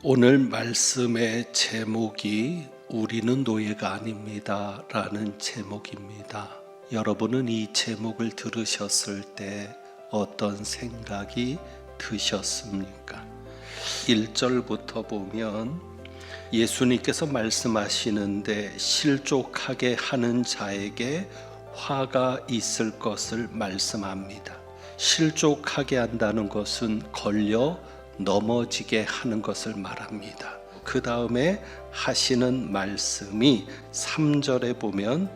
오늘 말씀의 제목이 우리는 노예가 아닙니다 라는 제목입니다. 여러분은 이 제목을 들으셨을 때 어떤 생각이 드셨습니까? 1절부터 보면 예수님께서 말씀하시는데 실족하게 하는 자에게 화가 있을 것을 말씀합니다. 실족하게 한다는 것은 걸려 넘어지게 하는 것을 말합니다. 그 다음에 하시는 말씀이 3절에 보면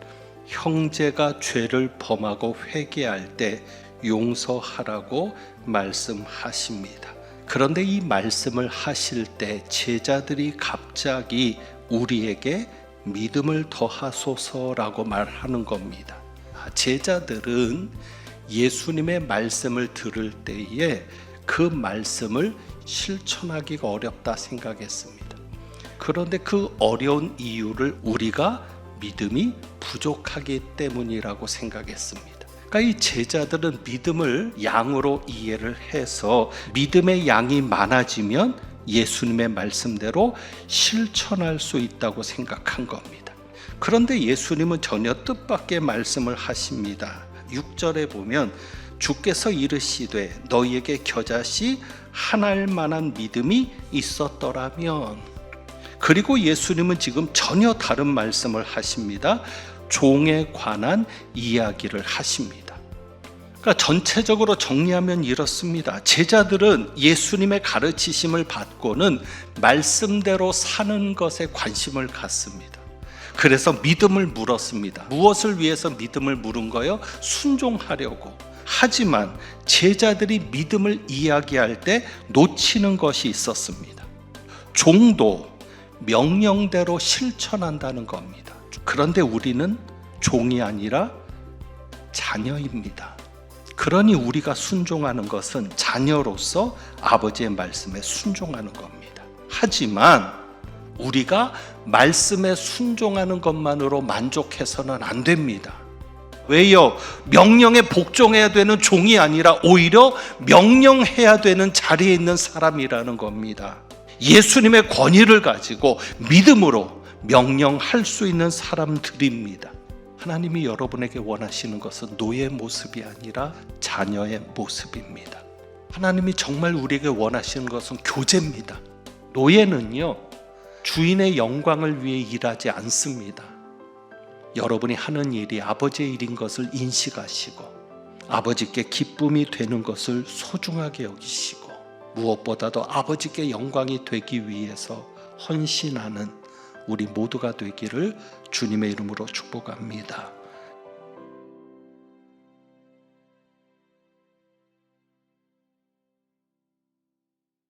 형제가 죄를 범하고 회개할 때 용서하라고 말씀하십니다. 그런데 이 말씀을 하실 때 제자들이 갑자기 우리에게 믿음을 더하소서라고 말하는 겁니다. 제자들은 예수님의 말씀을 들을 때에 그 말씀을 실천하기가 어렵다 생각했습니다. 그런데 그 어려운 이유를 우리가 믿음이 부족하기 때문이라고 생각했습니다. 그러니까 이 제자들은 믿음을 양으로 이해를 해서 믿음의 양이 많아지면 예수님의 말씀대로 실천할 수 있다고 생각한 겁니다. 그런데 예수님은 전혀 뜻밖의 말씀을 하십니다. 6절에 보면 주께서 이르시되 너희에게 겨자씨 하나일 만한 믿음이 있었더라면, 그리고 예수님은 지금 전혀 다른 말씀을 하십니다. 종에 관한 이야기를 하십니다. 그러니까 전체적으로 정리하면 이렇습니다. 제자들은 예수님의 가르치심을 받고는 말씀대로 사는 것에 관심을 갖습니다. 그래서 믿음을 물었습니다. 무엇을 위해서 믿음을 물은 거예요? 순종하려고. 하지만 제자들이 믿음을 이야기할 때 놓치는 것이 있었습니다. 종도 명령대로 실천한다는 겁니다. 그런데 우리는 종이 아니라 자녀입니다. 그러니 우리가 순종하는 것은 자녀로서 아버지의 말씀에 순종하는 겁니다. 하지만 우리가 말씀에 순종하는 것만으로 만족해서는 안 됩니다. 왜요? 명령에 복종해야 되는 종이 아니라 오히려 명령해야 되는 자리에 있는 사람이라는 겁니다. 예수님의 권위를 가지고 믿음으로 명령할 수 있는 사람들입니다. 하나님이 여러분에게 원하시는 것은 노예의 모습이 아니라 자녀의 모습입니다. 하나님이 정말 우리에게 원하시는 것은 교제입니다. 노예는요, 주인의 영광을 위해 일하지 않습니다. 여러분이 하는 일이 아버지의 일인 것을 인식하시고 아버지께 기쁨이 되는 것을 소중하게 여기시고 무엇보다도 아버지께 영광이 되기 위해서 헌신하는 우리 모두가 되기를 주님의 이름으로 축복합니다.